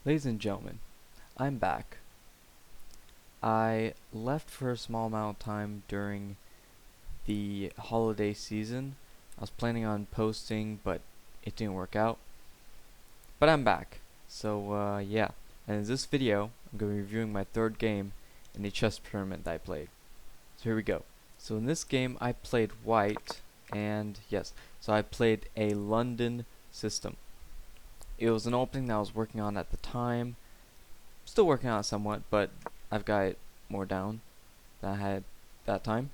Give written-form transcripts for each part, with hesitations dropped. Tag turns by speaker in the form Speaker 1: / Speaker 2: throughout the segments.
Speaker 1: Ladies and gentlemen, I'm back. I left for a small amount of time during the holiday season. I was planning on posting, but it didn't work out. But I'm back. So, yeah. And in this video, I'm going to be reviewing my third game in the chess tournament that I played. So here we go. So in this game, I played white, and yes, so I played a London system. It was an opening that I was working on at the time. Still working on it somewhat, but I've got it more down than I had that time.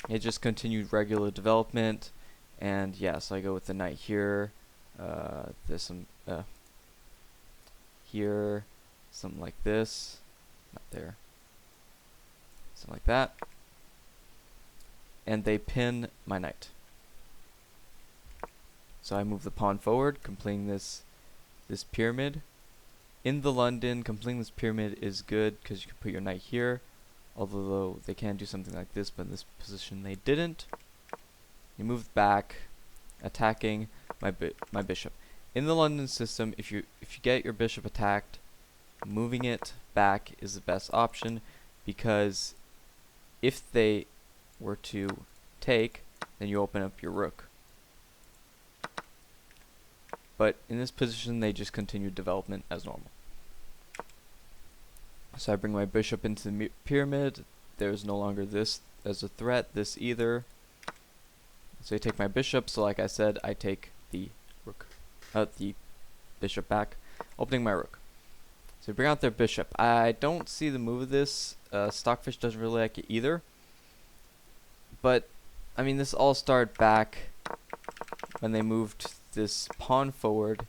Speaker 1: It just continued regular development, and yeah, so I go with the knight here. There's some here, something like this, not there, something like that, and they pin my knight. So I move the pawn forward, completing this pyramid. In the London, completing this pyramid is good because you can put your knight here, although they can do something like this, but in this position they didn't. You move back, attacking my bishop. In the London system, if you get your bishop attacked, moving it back is the best option, because if they were to take, then you open up your rook. But in this position, they just continue development as normal. So I bring my bishop into the pyramid. There's no longer this as a threat, this either. So I take my bishop. So like I said, I take the rook, the bishop back, opening my rook. So bring out their bishop. I don't see the move of this. Stockfish doesn't really like it either. But I mean, this all started back when they moved this pawn forward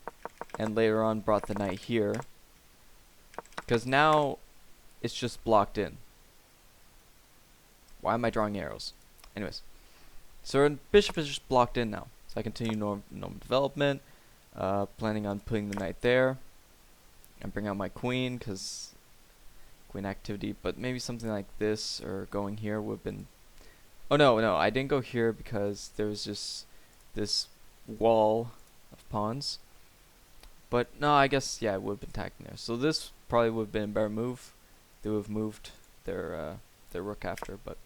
Speaker 1: and later on brought the knight here, because now it's just blocked in. Why am I drawing arrows? Anyways, so our bishop is just blocked in now. So I continue normal development, planning on putting the knight there and bring out my queen, because queen activity, but maybe something like this or going here would have been... Oh no, I didn't go here because there was just this wall of pawns. But no, I guess yeah, it would have been attacking there. So this probably would have been a better move. They would have moved their rook after, but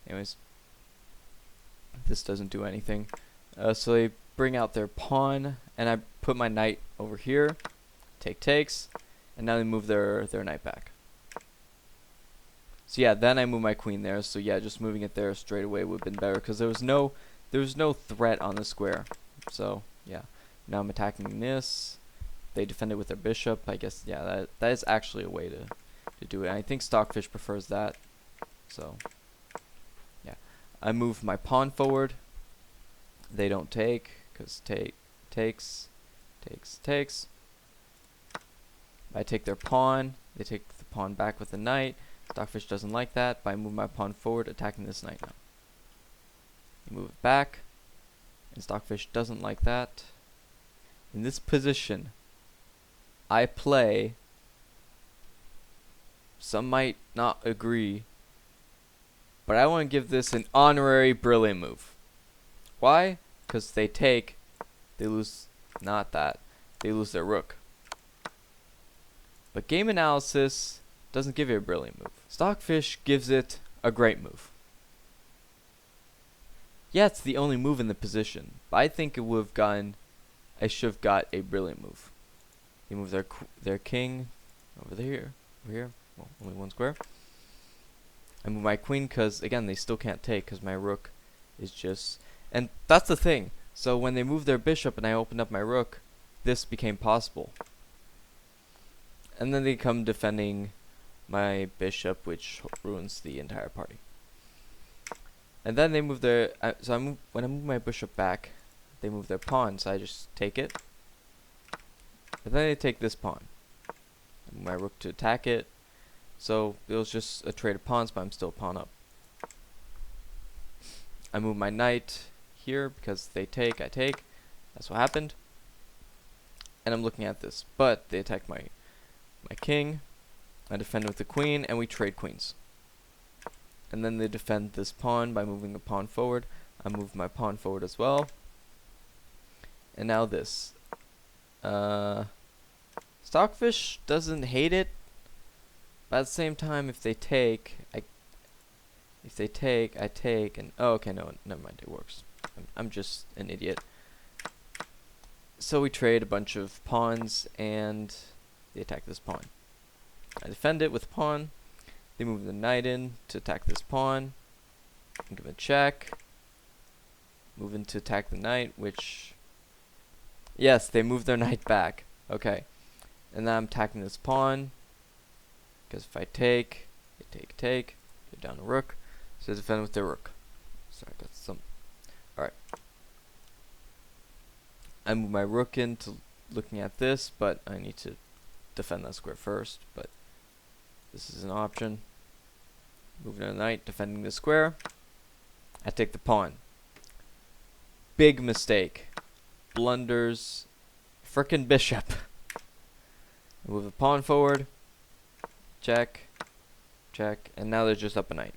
Speaker 1: anyways, this doesn't do anything. So they bring out their pawn, and I put my knight over here. Takes, and now they move their knight back. So yeah, then I move my queen there. So yeah, just moving it there straight away would have been better, because there was no threat on the square. So yeah, now I'm attacking this. They defend it with their bishop. I guess yeah, that is actually a way to do it. And I think Stockfish prefers that. So yeah, I move my pawn forward. They don't take, because takes. I take their pawn. They take the pawn back with the knight. Stockfish doesn't like that, but I move my pawn forward, attacking this knight now. You move it back, and Stockfish doesn't like that. In this position, I play... Some might not agree, but I want to give this an honorary brilliant move. Why? Because they take, they lose, not that, they lose their rook. But game analysis doesn't give it a brilliant move. Stockfish gives it a great move. Yeah, it's the only move in the position, but I think it would have gotten, I should have got a brilliant move. They move their king over here, well, only one square. I move my queen because, again, they still can't take because my rook is just... And that's the thing. So when they moved their bishop and I opened up my rook, this became possible. And then they come defending my bishop, which ruins the entire party. And then they move their... when I move my bishop back, they move their pawn, so I just take it. But then they take this pawn. I move my rook to attack it. So it was just a trade of pawns, but I'm still pawn up. I move my knight here because they take, I take. That's what happened. And I'm looking at this, but they attack my king. I defend with the queen, and we trade queens. And then they defend this pawn by moving a pawn forward. I move my pawn forward as well. And now this. Stockfish doesn't hate it, but at the same time, if they take, I take, and oh, okay, no, never mind, it works. I'm just an idiot. So we trade a bunch of pawns, and they attack this pawn. I defend it with pawn. They move the knight in to attack this pawn. Give a check. Move in to attack the knight, which... Yes, they move their knight back. Okay. And now I'm attacking this pawn. Because if I take, they take. Get down a rook. So they defend with their rook. Sorry, I got some... Alright. I move my rook into looking at this, but I need to defend that square first. But this is an option. Moving a knight, defending the square. I take the pawn. Big mistake. Blunders. Frickin' bishop. I move the pawn forward. Check. Check. And now they're just up a knight.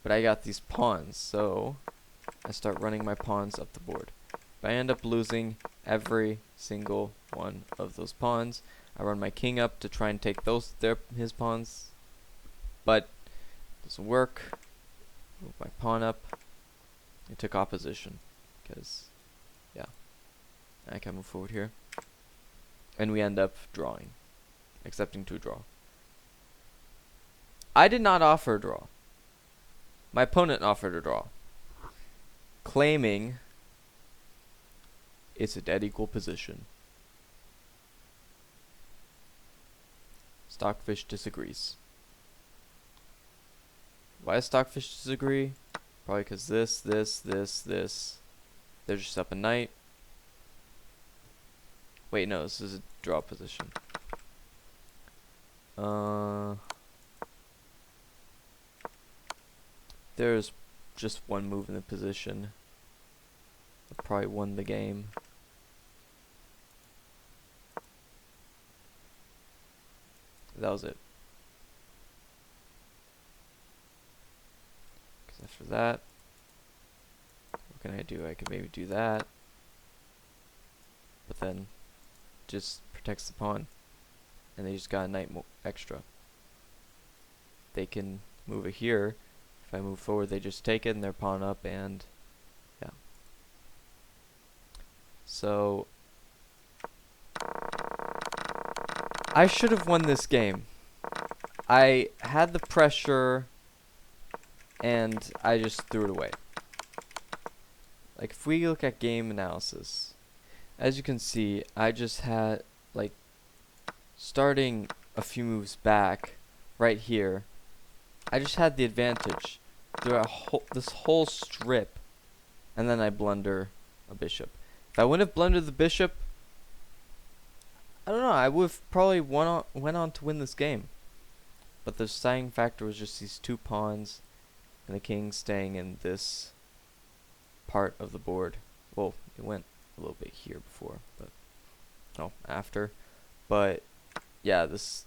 Speaker 1: But I got these pawns, so I start running my pawns up the board. But I end up losing every single one of those pawns. I run my king up to try and take his pawns. But it doesn't work. Move my pawn up. I took opposition. Because, yeah. I can move forward here. And we end up drawing. Accepting to draw. I did not offer a draw. My opponent offered a draw. Claiming it's a dead equal position. Stockfish disagrees. Why does Stockfish disagree? Probably because this. They're just up a knight. Wait, no, this is a draw position. There's just one move in the position. I probably won the game. That was it. Because after that, what can I do? I could maybe do that. But then, just protects the pawn. And they just got a knight extra. They can move it here. If I move forward, they just take it and their pawn up, and yeah. So I should have won this game. I had the pressure and I just threw it away. Like, if we look at game analysis, as you can see, I just had, like, starting a few moves back right here, I just had the advantage throughout this whole strip, and then I blunder a bishop. If I wouldn't have blundered the bishop, I don't know, I would have probably went on to win this game. But the deciding factor was just these two pawns and the king staying in this part of the board. Well, it went a little bit here before, but no, after. But yeah, this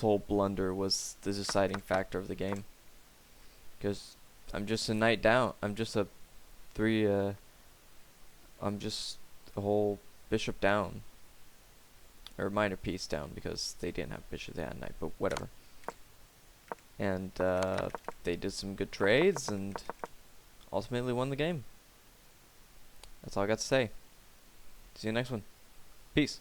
Speaker 1: whole blunder was the deciding factor of the game. Because I'm just a knight down. I'm just a whole bishop down. Or minor piece down, because they didn't have bishop, they had knight, but whatever. And they did some good trades and ultimately won the game. That's all I got to say. See you next one. Peace.